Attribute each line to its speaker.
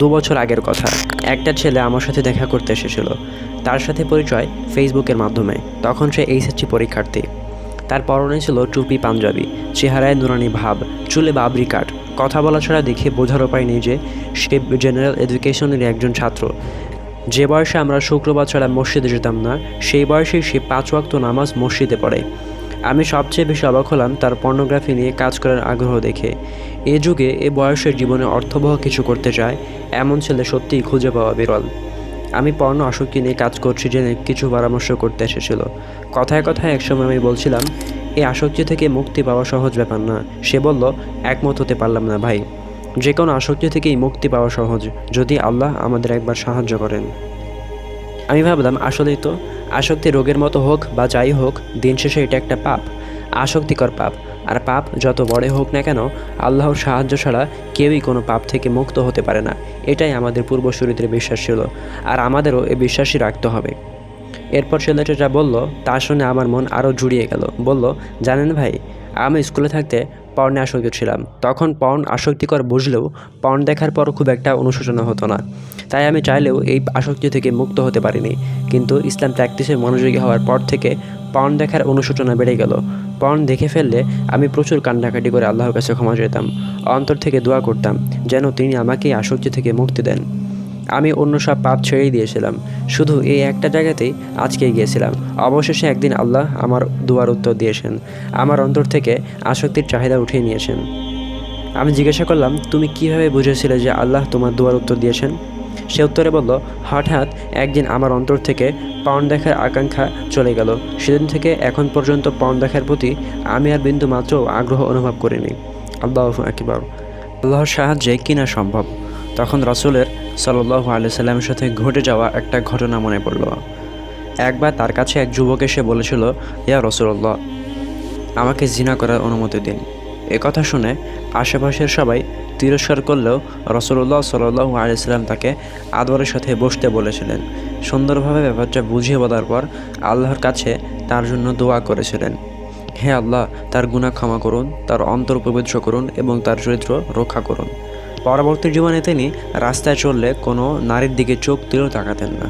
Speaker 1: 2 বছর আগের কথা। একটা ছেলে আমার সাথে দেখা করতে এসেছিল। তার সাথে পরিচয় ফেসবুকের মাধ্যমে। তখন সে এইচএসসি পরীক্ষার্থী। তার পরনে ছিল টুপি পাঞ্জাবি, চেহারায় নুরানি ভাব, চুলে বাবরি কাট। কথা বলা ছাড়া দেখে বোঝার উপায় নেই যে সে জেনারেল এডুকেশনের একজন ছাত্র। যে বয়সে আমরা শুক্রবার ছাড়া মসজিদে যেতাম না, সেই বয়সেই সে 5 ওয়াক্ত নামাজ মসজিদে পড়ে। আমি সবচেয়ে বেশি অবাক হলাম তার পর্নোগ্রাফি নিয়ে কাজ করার আগ্রহ দেখে। এ যুগে এ বয়সের জীবনে অর্থবহ কিছু করতে চায় এমন ছেলে সত্যিই খুঁজে পাওয়া বিরল। আমি পর্নো আসক্তি নিয়ে কাজ করছি জেনে কিছু পরামর্শ করতে এসেছিল। কথায় কথায় একসময় আমি বলছিলাম, এই আসক্তি থেকে মুক্তি পাওয়া সহজ ব্যাপার না। সে বলল, একমত হতে পারলাম না ভাই। যে কোনো আসক্তি থেকেই মুক্তি পাওয়া সহজ, যদি আল্লাহ আমাদের একবার সাহায্য করেন। আমি ভাবলাম, আসলেই তো। আসক্তি রোগের মতো হোক বা যাই হোক, দিন শেষে এটা একটা পাপ, আসক্তিকর পাপ। আর পাপ যত বড় হোক না কেন, আল্লাহর সাহায্য ছাড়া কেউই কোনো পাপ থেকে মুক্ত হতে পারে না। এটাই আমাদের পূর্বসূরিদের বিশ্বাস ছিল, আর আমাদেরও এ বিশ্বাসই রাখতে হবে। এরপর ছেলেটা যা বলল তা শুনে আমার মন আরও জুড়িয়ে গেল। বলল, জানেন ভাই, আমি স্কুলে থাকতে পর্নে আসক্ত ছিলাম। তখন পর্ন আসক্তিকর বুঝলেও পর্ন দেখার পর খুব একটা অনুশোচনা হতো না। তাই আমি চাইলেও এই আসক্তি থেকে মুক্ত হতে পারিনি। কিন্তু ইসলাম প্র্যাকটিসে মনোযোগী হওয়ার পর থেকে পর্ন দেখার অনুশোচনা বেড়ে গেল। পর্ন দেখে ফেললে আমি প্রচুর কান্নাকাটি করে আল্লাহর কাছে ক্ষমা চাইতাম। অন্তর থেকে দোয়া করতাম যেন তিনি আমাকে এই আসক্তি থেকে মুক্তি দেন। আমি অন্য সব পাপ ছেড়েই দিয়েছিলাম, শুধু এই একটা জায়গাতেই আজকে গিয়েছিলাম। অবশেষে একদিন আল্লাহ আমার দুয়ার উত্তর দিয়েছেন, আমার অন্তর থেকে আসক্তির চাহিদা উঠিয়ে নিয়েছেন। আমি জিজ্ঞাসা করলাম, তুমি কিভাবে বুঝেছিলে যে আল্লাহ তোমার দুয়ার উত্তর দিয়েছেন? সে উত্তরে বলল, হঠাৎ একদিন আমার অন্তর থেকে পর্ন দেখার আকাঙ্ক্ষা চলে গেল। সেদিন থেকে এখন পর্যন্ত পর্ন দেখার প্রতি আমি আর বিন্দু মাত্র আগ্রহ অনুভব করিনি। আল্লাহু আকবার। আল্লাহর সাহায্যে কিনা সম্ভব। তখন রাসূলের সাল্লাল্লাহু আলাইহি সাল্লামের সাথে ঘটে যাওয়া একটা ঘটনা মনে পড়ল। একবার তার কাছে এক যুবক এসে বলেছিল, ইয়া রাসূলুল্লাহ, আমাকে জিনা করার অনুমতি দিন। এ কথা শুনে আশেপাশের সবাই তিরস্কার করলেও রাসূলুল্লাহ সাল্লাল্লাহু আলাইহি সাল্লাম তাকে আদরের সাথে বসতে বলেছিলেন। সুন্দরভাবে ব্যাপারটা বুঝিয়ে বলার পর আল্লাহর কাছে তার জন্য দোয়া করেছিলেন, হে আল্লাহ, তার গুনাহ ক্ষমা করুন, তার অন্তর পবিত্র করুন এবং তার চরিত্র রক্ষা করুন। পরবর্তী জীবনে তিনি রাস্তায় চললে কোনো নারীর দিকে চোখ তুলেও তাকাতেন না।